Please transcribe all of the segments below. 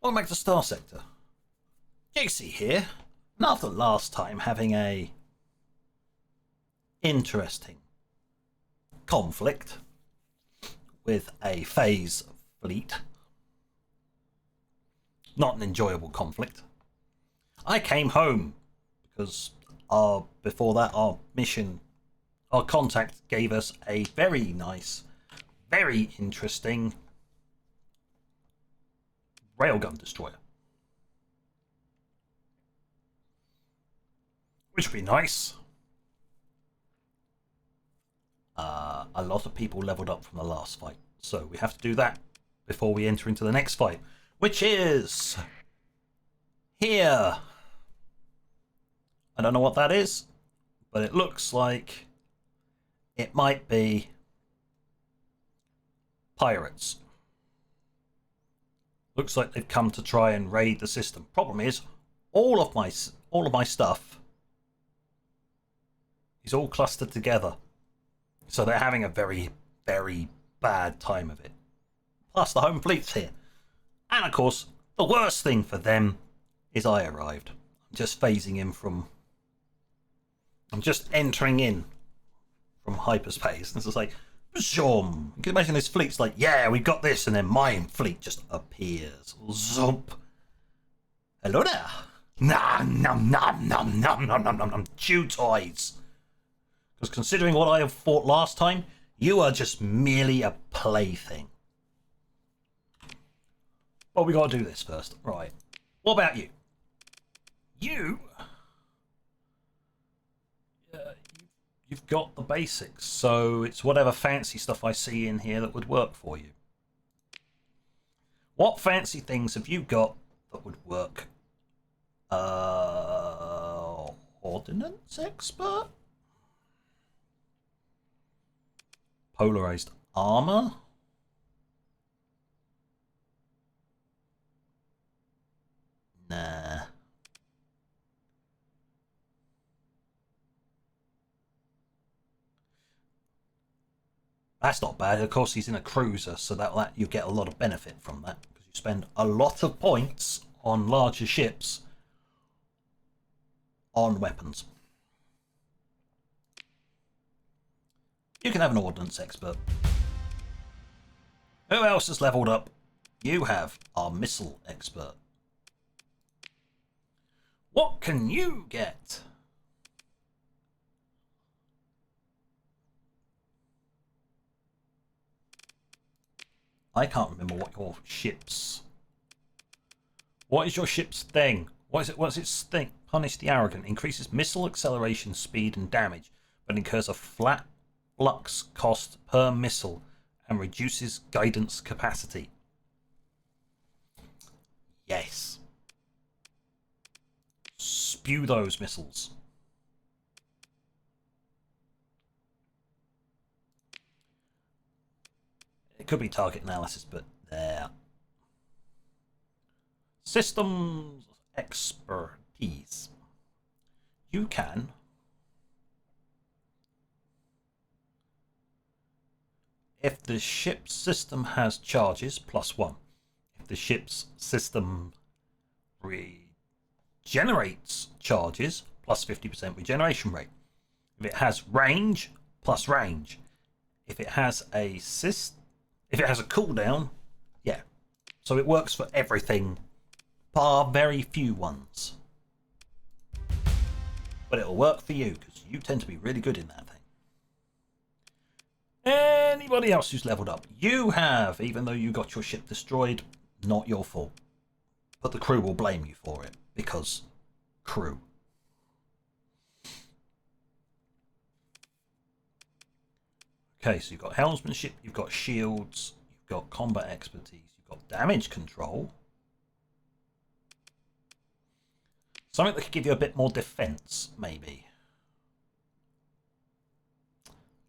Welcome back to Starsector. JC here, and after last time having a interesting conflict with a phase fleet, not an enjoyable conflict, I came home because before that our contact gave us a very nice, very interesting railgun destroyer, which would be nice. A lot of people leveled up from the last fight, so we have to do that before we enter into the next fight, which is here. I don't know what that is, but it looks like it might be pirates. Looks like they've come to try and raid the system. Problem is, all of my stuff is all clustered together, so they're having a very, very bad time of it. Plus, the home fleet's here, and of course, the worst thing for them is I arrived. I'm just phasing in from. I'm just entering in from hyperspace, and it's just like, zoom. You can imagine this fleet's like, yeah, we've got this, and then my fleet just appears. Zoop. Hello there. Nom nom nom nom nom nom nom nom nom. Chew toys. Because considering what I have fought last time, you are just merely a plaything. But we got to do this first, right? What about you? You've got the basics, so it's whatever fancy stuff I see in here that would work for you. What fancy things have you got that would work? Ordnance expert? Polarized armor? Nah. That's not bad. Of course, he's in a cruiser, so that you get a lot of benefit from that because you spend a lot of points on larger ships on weapons. You can have an ordnance expert. Who else has leveled up? You have our missile expert. What can you get? I can't remember what your ship's... What is your ship's thing? What is it? What's its thing? Punish the arrogant. Increases missile acceleration, speed, and damage, but incurs a flat flux cost per missile and reduces guidance capacity. Yes. Spew those missiles. It could be target analysis, but there. Systems expertise. You can if the ship's system has charges, +1. If the ship's system regenerates charges, +50% regeneration rate. If it has range, plus range. If it has a cooldown, yeah. So it works for everything, bar very few ones. But it'll work for you, because you tend to be really good in that thing. Anybody else who's leveled up? You have, even though you got your ship destroyed, not your fault. But the crew will blame you for it, because crew. Okay, so you've got helmsmanship, you've got shields, you've got combat expertise, you've got damage control. Something that could give you a bit more defense, maybe.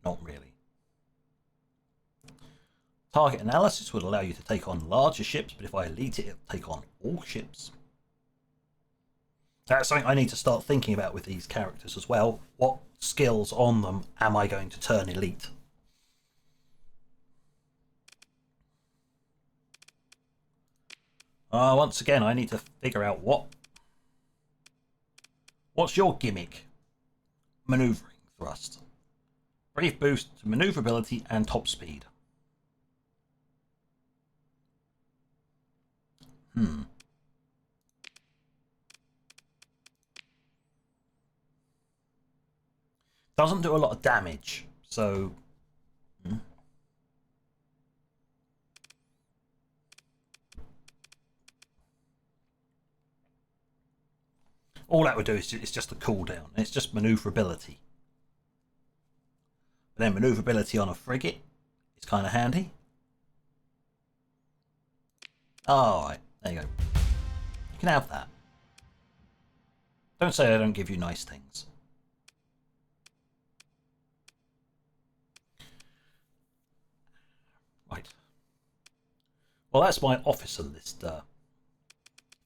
Not really. Target analysis would allow you to take on larger ships, but if I elite it, it'll take on all ships. That's something I need to start thinking about with these characters as well. What skills on them am I going to turn elite? Once again, I need to figure out what's your gimmick? Maneuvering thrust. Brief boost to maneuverability and top speed. Doesn't do a lot of damage, so... All that would do is just the cooldown. It's just maneuverability. But then maneuverability on a frigate is kind of handy. Alright, there you go. You can have that. Don't say I don't give you nice things. Right. Well, that's my officer list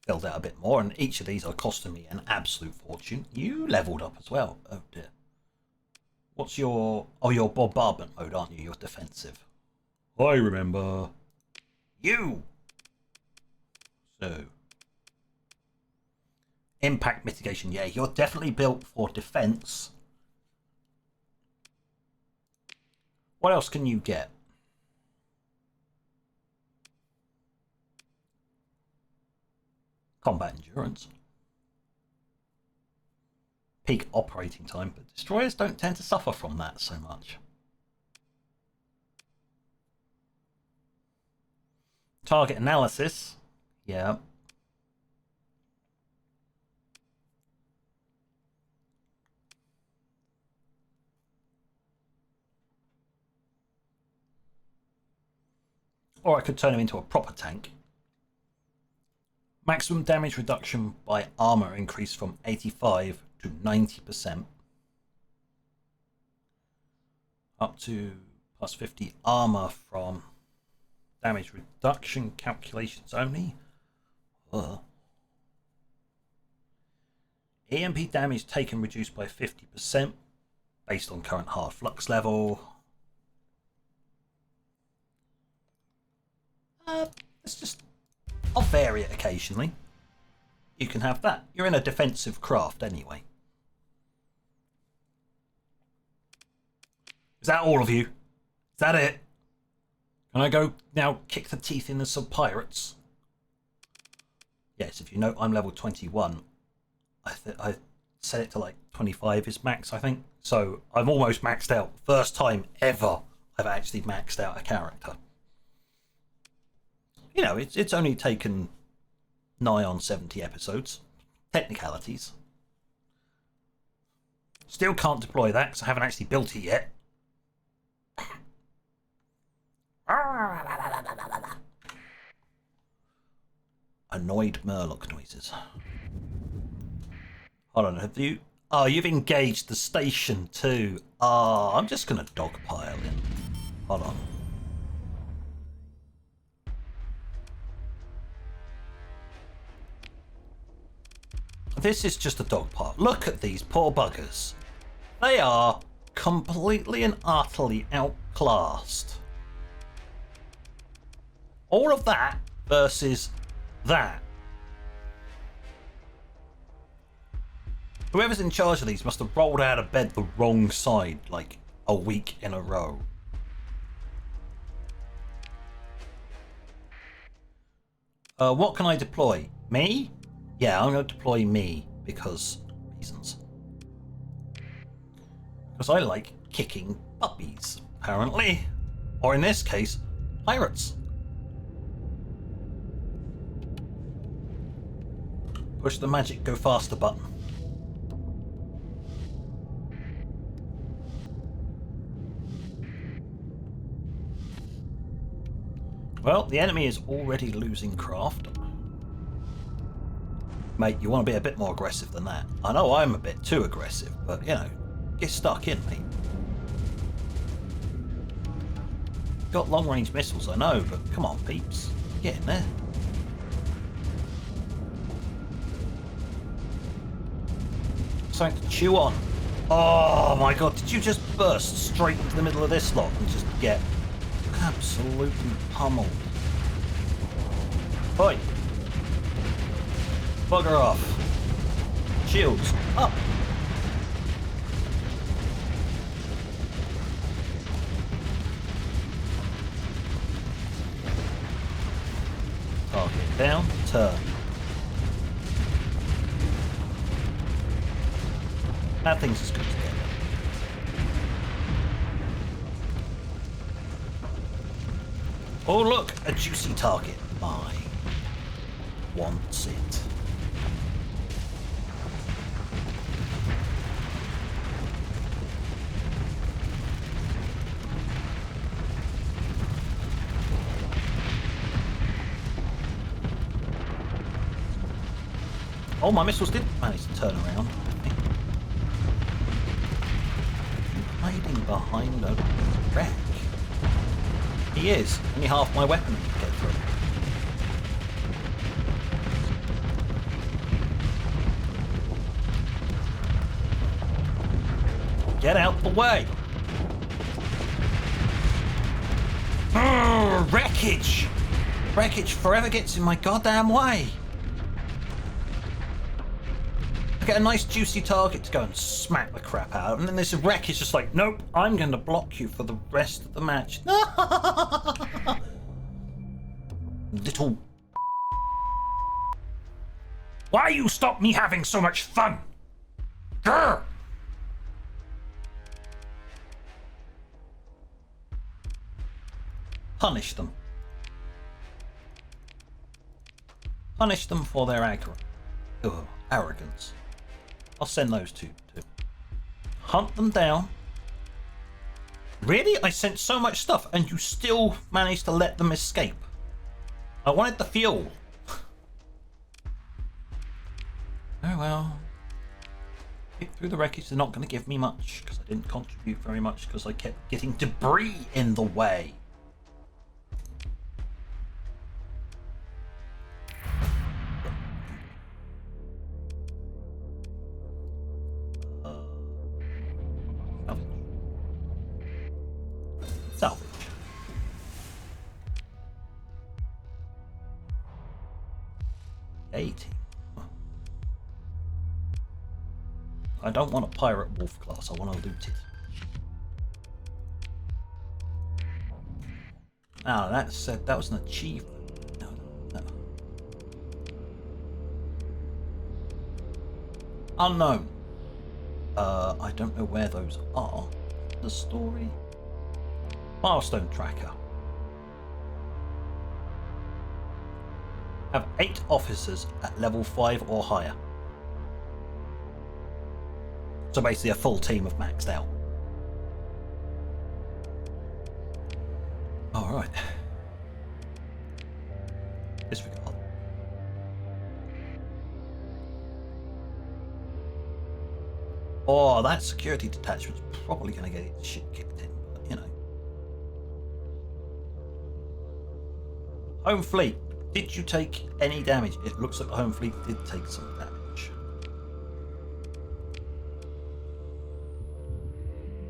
filled out a bit more, and each of these are costing me an absolute fortune. You leveled up as well. Oh dear. What's your... Oh, you're bombardment mode, aren't you? You're defensive. I remember. You! So... Impact mitigation. Yeah, you're definitely built for defense. What else can you get? Combat endurance. Peak operating time, but destroyers don't tend to suffer from that so much. Target analysis. Yeah. Or I could turn him into a proper tank. Maximum damage reduction by armor increase from 85 to 90%. Up to plus 50 armor from damage reduction calculations only. EMP damage taken reduced by 50% based on current hard flux level. Let's just... I'll vary it occasionally. You can have that. You're in a defensive craft anyway. Is that all of you? Is that it? Can I go now kick the teeth in some pirates? Yes, if you know I'm level 21. I set it to like 25 is max, I think. So I'm almost maxed out. First time ever I've actually maxed out a character. You know, it's only taken nigh on 70 episodes. Technicalities. Still can't deploy that because I haven't actually built it yet. Annoyed Murloc noises. Hold on, have you... Oh, you've engaged the station too. Oh, I'm just going to dogpile in. Hold on. This is just a dog park. Look at these poor buggers. They are completely and utterly outclassed. All of that versus that. Whoever's in charge of these must have rolled out of bed the wrong side like a week in a row. What can I deploy? Me? Yeah, I'm going to deploy me because reasons. Because I like kicking puppies, apparently. Or in this case, pirates. Push the magic go faster button. Well, the enemy is already losing craft. Mate, you want to be a bit more aggressive than that. I know I'm a bit too aggressive, but, you know, get stuck in, mate. Got long-range missiles, I know, but come on, peeps. Get in there. Something to chew on. Oh my god, did you just burst straight into the middle of this lot and just get absolutely pummeled? Oi! Bugger off. Shields up. Target down, turn. That thing's as good together. Oh look, a juicy target. Mine wants it. Oh, my missiles did manage to turn around. Hiding behind a wreck. He is. Only half my weapon can get through. Get out the way! Wreckage! Wreckage forever gets in my goddamn way! I get a nice juicy target to go and smack the crap out, and then this wreckage just like, nope, I'm going to block you for the rest of the match. Little... Why you stop me having so much fun? Grr! Punish them. Punish them for their arrogance. I'll send those two too. Hunt them down. Really? I sent so much stuff and you still managed to let them escape. I wanted the fuel. Oh well. Pick through the wreckage, they're not going to give me much because I didn't contribute very much because I kept getting debris in the way. Salvage. I don't want a pirate wolf class, I want to loot it. Now that said, that was an achievement. No. Unknown. I don't know where those are. The story. Milestone tracker. Have 8 officers at level 5 or higher. So basically a full team of maxed out. Alright. Disregard. Oh, that security detachment's probably going to get its shit kicked in, but you know. Home fleet. Did you take any damage? It looks like the home fleet did take some damage.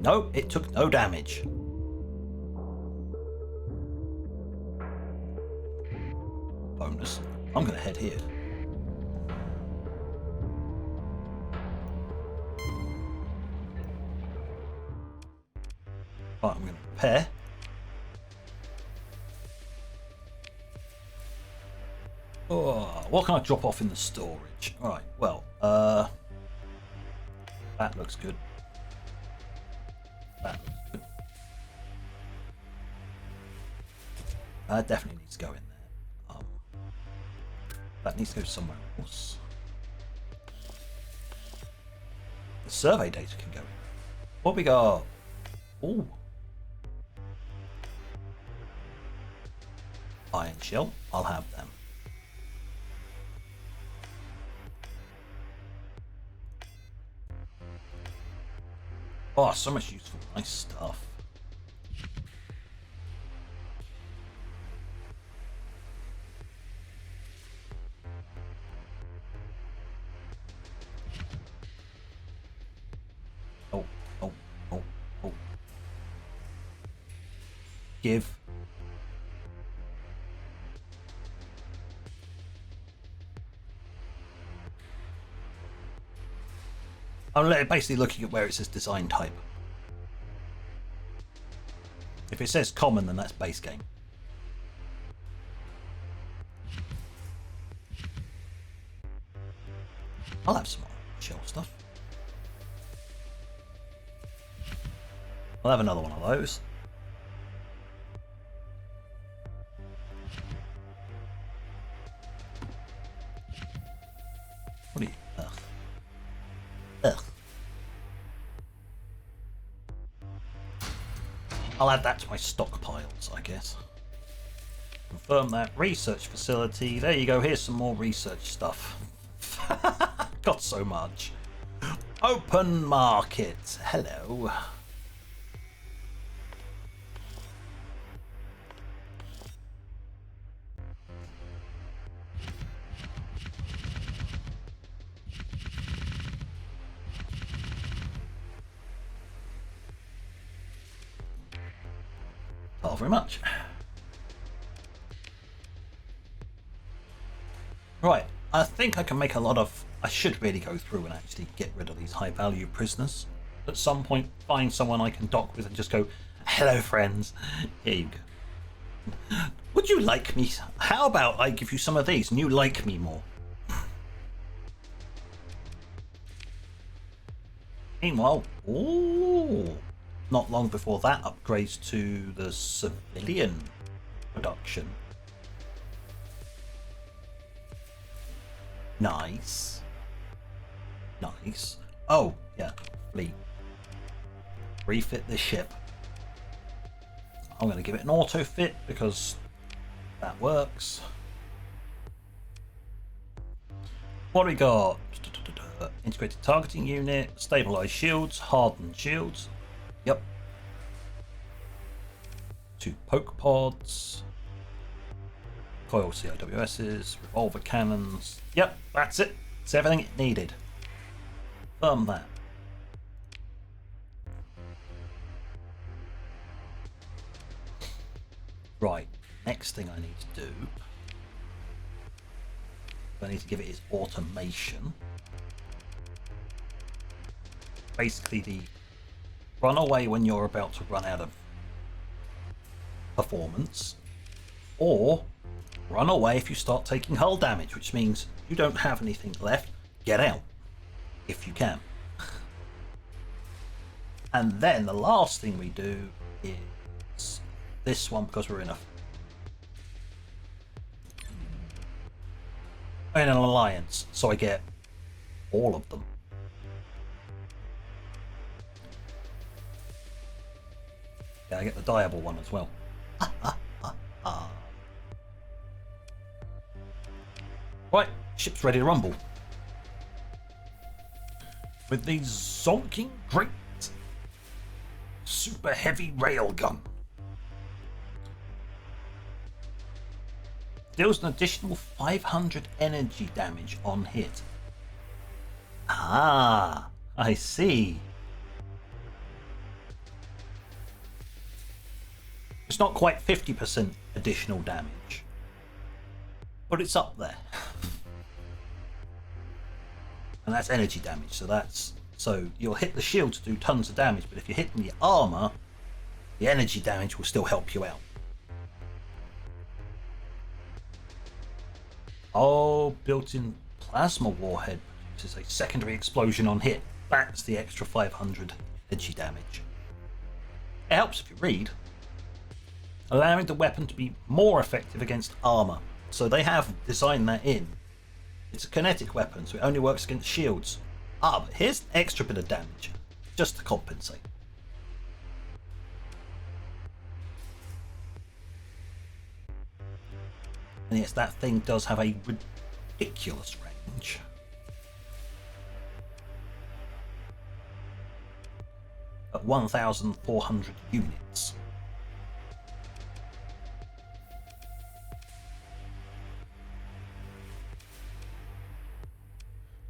No, it took no damage. Bonus. I'm going to head here. Right, I'm going to prepare. Oh, what can I drop off in the storage? Alright, well, that looks good. That looks good. That definitely needs to go in there. That needs to go somewhere else. The survey data can go in. What we got? Ooh. Iron shell. I'll have them. Oh, so much useful, nice stuff. Oh. Give. I'm basically looking at where it says design type. If it says common, then that's base game. I'll have some more shell stuff. I'll have another one of those. What are you? Ugh. Ugh. I'll add that to my stockpiles, I guess. Confirm that. Research facility. There you go. Here's some more research stuff. Got so much. Open market. Hello. Not very much. Right, I think I can make a lot of... I should really go through and actually get rid of these high value prisoners. At some point, find someone I can dock with and just go, hello friends, here you go. Would you like me? How about I give you some of these and you like me more? Meanwhile, ooh, not long before that upgrades to the civilian production. Nice. Nice. Oh, yeah, fleet. Refit this ship. I'm going to give it an auto fit because that works. What do we got? Integrated targeting unit, stabilized shields, hardened shields. Yep. 2 poke pods. Coil CIWSs, revolver cannons. Yep, that's it. It's everything it needed. Firm that. Right, next thing I need to do, I need to give it its automation. Basically the run away when you're about to run out of performance, or run away if you start taking hull damage, which means you don't have anything left, get out if you can. And then the last thing we do is this one, because we're in an alliance, so I get all of them. Yeah, I get the diable one as well. Right, ship's ready to rumble. With the zonking great super heavy railgun. Deals an additional 500 energy damage on hit. Ah, I see. It's not quite 50% additional damage, but it's up there. And that's energy damage, so you'll hit the shield to do tons of damage, but if you're hitting the armor, the energy damage will still help you out. Oh, built-in plasma warhead produces a secondary explosion on hit. That's the extra 500 energy damage. It helps if you read. Allowing the weapon to be more effective against armor. So they have designed that in. It's a kinetic weapon, so it only works against shields. Ah, but here's an extra bit of damage, just to compensate. And yes, that thing does have a ridiculous range. At 1,400 units.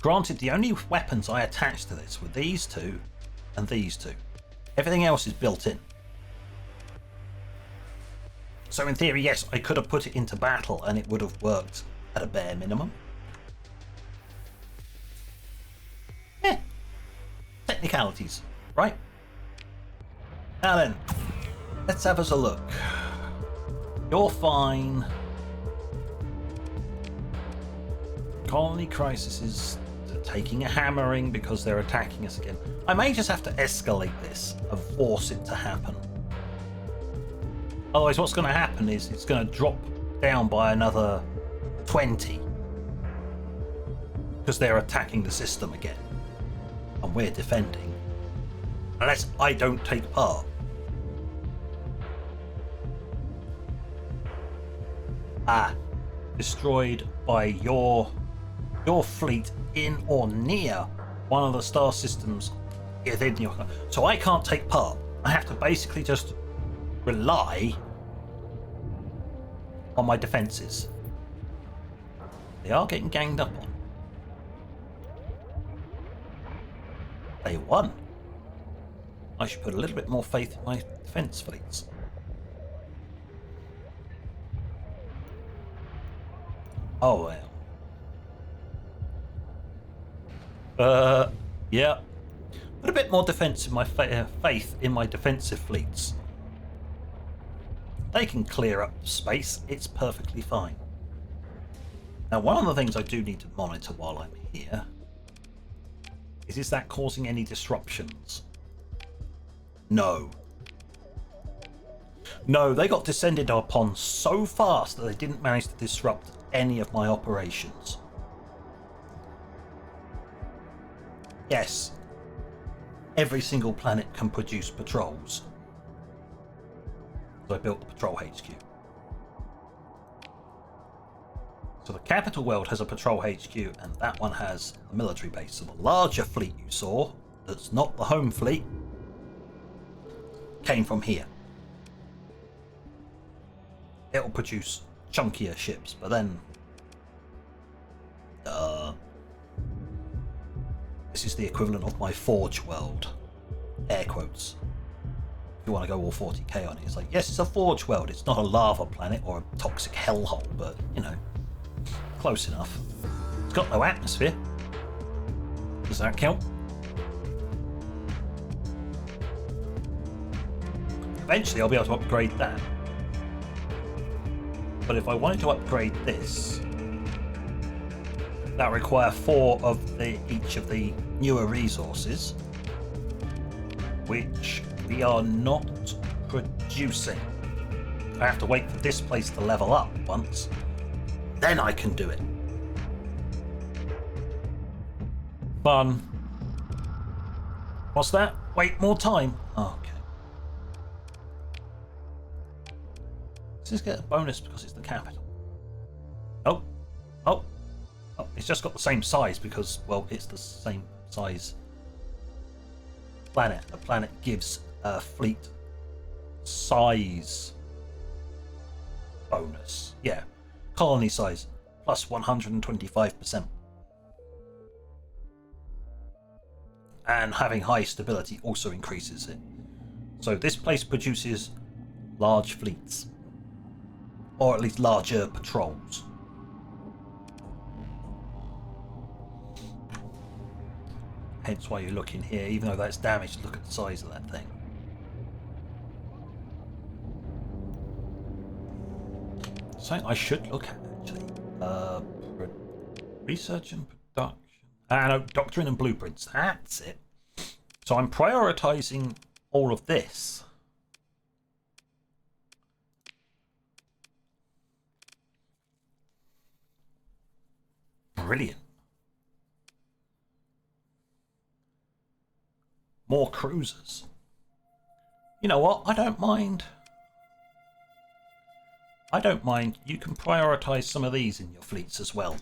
Granted, the only weapons I attached to this were these two and these two. Everything else is built in. So in theory, yes, I could have put it into battle and it would have worked at a bare minimum. technicalities, right? Now then, let's have us a look. You're fine. Colony crisis is taking a hammering because they're attacking us again. I may just have to escalate this and force it to happen. Otherwise, what's going to happen is it's going to drop down by another 20 because they're attacking the system again and we're defending. Unless I don't take part. Destroyed by your fleet in or near one of the star systems within your. So I can't take part. I have to basically just rely on my defenses. They are getting ganged up on. They won. I should put a little bit more faith in my defense fleets. Oh well. Yeah. Put a bit more defense in my faith in my defensive fleets. They can clear up space. It's perfectly fine. Now, one of the things I do need to monitor while I'm here is that causing any disruptions? No. No, they got descended upon so fast that they didn't manage to disrupt any of my operations. Yes, every single planet can produce patrols. So I built the patrol HQ. So the capital world has a patrol HQ, and that one has a military base. So the larger fleet you saw, that's not the home fleet, came from here. It'll produce chunkier ships, but then this is the equivalent of my Forge world. Air quotes. If you want to go all 40k on it, it's like, yes, it's a Forge world. It's not a lava planet or a toxic hellhole, but, you know, close enough. It's got no atmosphere. Does that count? Eventually I'll be able to upgrade that. But if I wanted to upgrade this, that require 4 of each of the newer resources, which we are not producing. I have to wait for this place to level up once, then I can do it. Fun. What's that? Wait, more time? Oh, okay. Does this get a bonus because it's the capital? Oh. It's just got the same size because, well, it's the same size planet. The planet gives a fleet size bonus. Yeah. Colony size plus 125%. And having high stability also increases it. So this place produces large fleets. Or at least larger patrols. Hence why you look in here, even though that's damaged, look at the size of that thing. Something I should look at, actually. Research and production. No, doctrine and blueprints. That's it. So I'm prioritizing all of this. Brilliant. More cruisers. You know what? I don't mind. You can prioritize some of these in your fleets as well.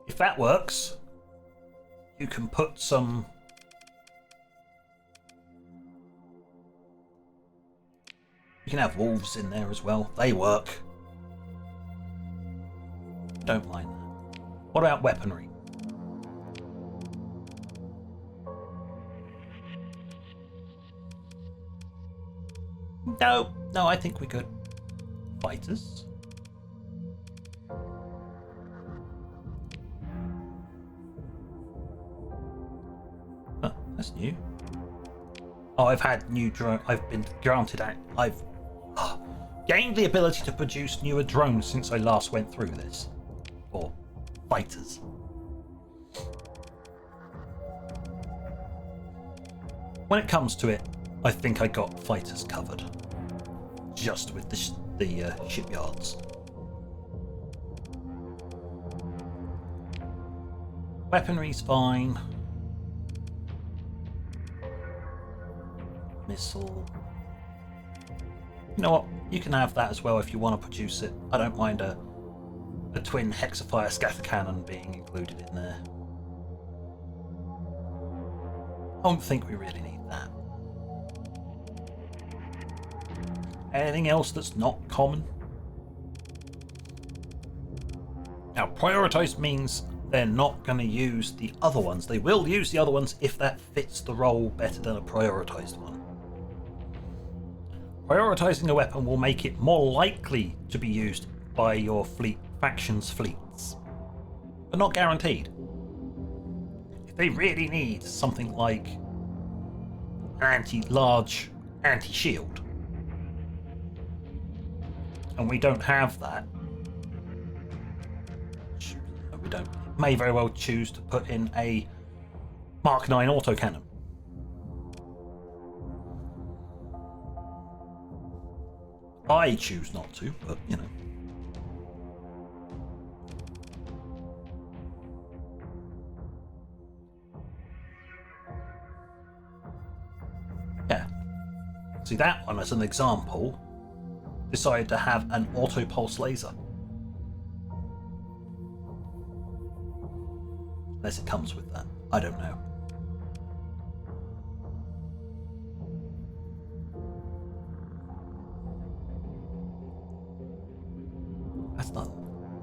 If that works, you can put some. You can have wolves in there as well. They work. Don't mind that. What about weaponry? No, I think we're good. Fighters. That's new. Oh, I've had new drone. I've been granted. I've gained the ability to produce newer drones since I last went through this. Or fighters. When it comes to it, I think I got fighters covered. Just with the shipyards. Weaponry's fine. Missile. You know what? You can have that as well if you want to produce it. I don't mind a twin hexafire scatter cannon being included in there. I don't think we really need that. Anything else that's not common? Now, prioritized means they're not going to use the other ones. They will use the other ones if that fits the role better than a prioritized one. Prioritizing a weapon will make it more likely to be used by your faction's fleets, but not guaranteed. If they really need something like an large anti-shield, and we don't have that, we may very well choose to put in a Mark 9 autocannon. I choose not to, but you know. Yeah. See, that one as an example decided to have an auto pulse laser. Unless it comes with that. I don't know. That's not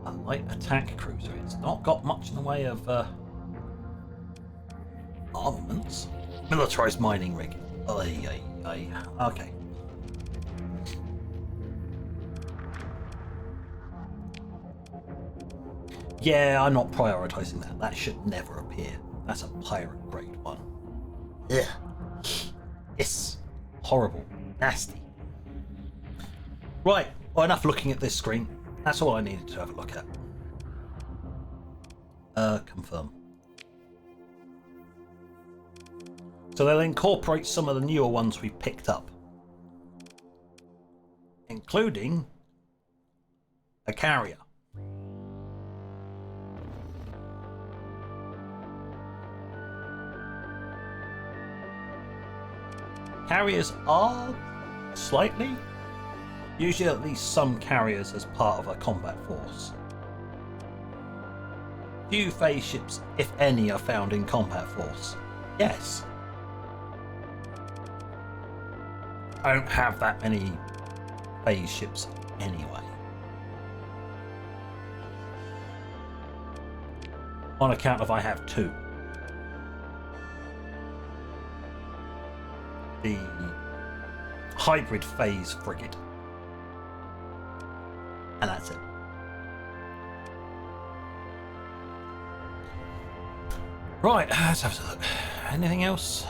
a light attack cruiser. It's not got much in the way of armaments. Militarized mining rig. Okay. Yeah, I'm not prioritizing that. That should never appear. That's a pirate grade one. Ugh. It's horrible. Nasty. Right, well, enough looking at this screen. That's all I needed to have a look at. Confirm. So they'll incorporate some of the newer ones we picked up. Including a carrier. Carriers are slightly, usually at least some carriers as part of a combat force. Few phase ships, if any, are found in combat force. Yes. I don't have that many phase ships anyway. On account of I have two. The hybrid phase frigate. And that's it. Right, let's have a look. Anything else?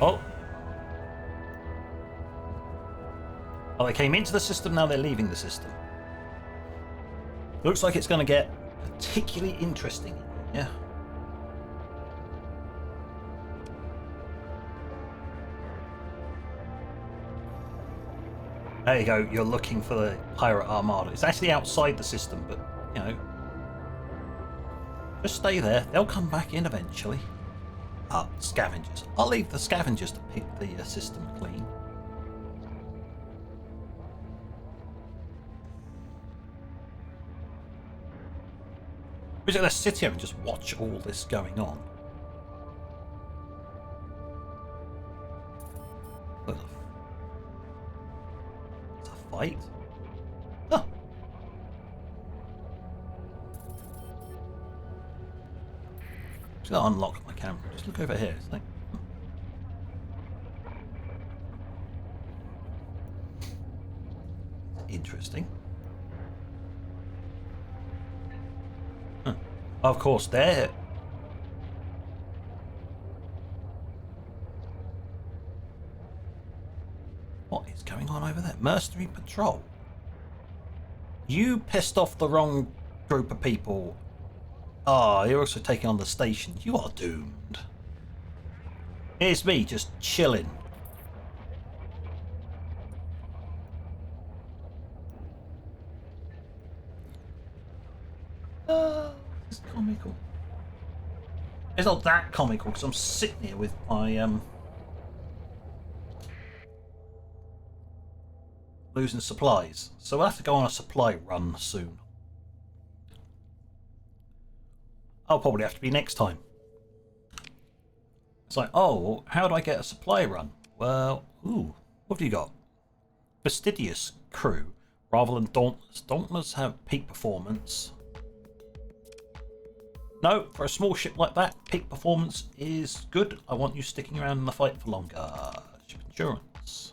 Oh, they came into the system, now they're leaving the system. Looks like it's going to get particularly interesting. Yeah. There you go, you're looking for the pirate armada. It's actually outside the system, but, you know, just stay there. They'll come back in eventually. Scavengers. I'll leave the scavengers to pick the system clean. We're just going to sit here and just watch all this going on. Look. It's a fight? Oh. Just got to unlock my camera. Just look over here. It's like, interesting. Huh. Of course, they're Mercenary patrol. You pissed off the wrong group of people. Ah, you're also taking on the station. You are doomed. Here's me just chilling. It's comical. It's not that comical because I'm sitting here with my losing supplies. So we'll have to go on a supply run soon. I'll probably have to be next time. It's like, oh, how do I get a supply run? Well, ooh, what have you got? Fastidious crew rather than Dauntless. Dauntless have peak performance. No, for a small ship like that, peak performance is good. I want you sticking around in the fight for longer. Ship insurance.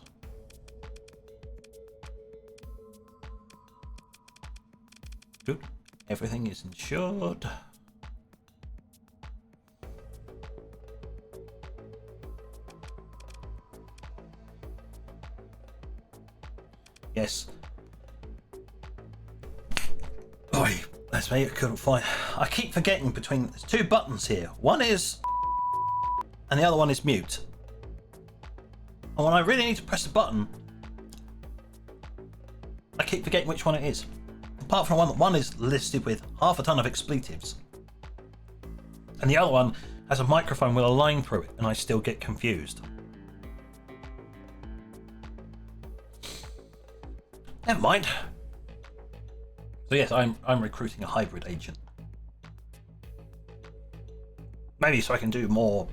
Good. Everything is insured. Yes. Oi, that's me. I couldn't find. I keep forgetting between. There's two buttons here. One is, and the other one is mute. And when I really need to press the button, I keep forgetting which one it is. Apart from one is listed with half a ton of expletives, and the other one has a microphone with a line through it, and I still get confused. Never mind. So yes, I'm recruiting a hybrid agent. Maybe so I can do more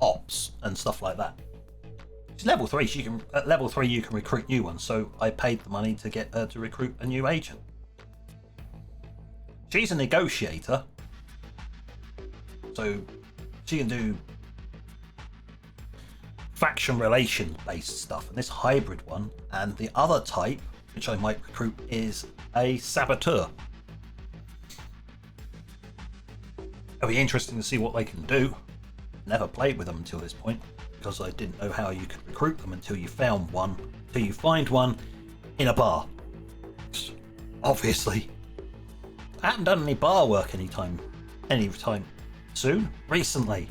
ops and stuff like that. It's level 3, so you can at level 3 you can recruit new ones, so I paid the money to get her to recruit a new agent. She's a negotiator, so she can do faction relation based stuff, and this hybrid one, and the other type which I might recruit is a saboteur. It'll be interesting to see what they can do. Never played with them until this point because I didn't know how you could recruit them until you found one, until you find one in a bar. Obviously, I haven't done any bar work anytime soon. Recently,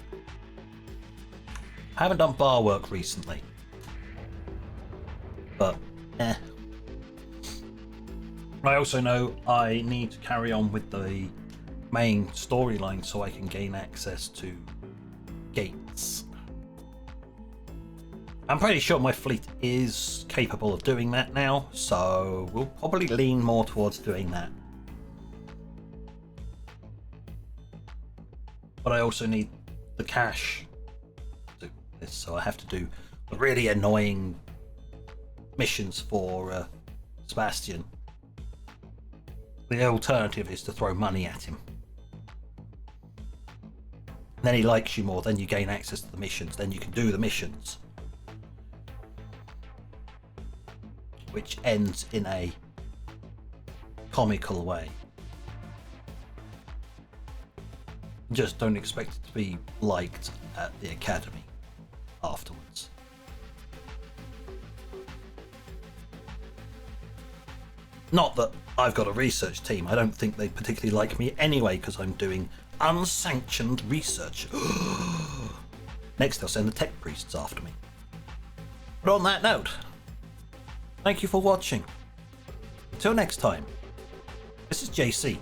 I haven't done bar work recently, but I also know I need to carry on with the main storyline so I can gain access to gates. I'm pretty sure my fleet is capable of doing that now, so we'll probably lean more towards doing that. But I also need the cash to do this, so I have to do the really annoying missions for Sebastian. The alternative is to throw money at him. And then he likes you more, then you gain access to the missions, then you can do the missions. Which ends in a comical way. Just don't expect it to be liked at the academy afterwards. Not that I've got a research team. I don't think they particularly like me anyway because I'm doing unsanctioned research. Next they'll send the tech priests after me. But on that note, thank you for watching. Until next time, this is JC.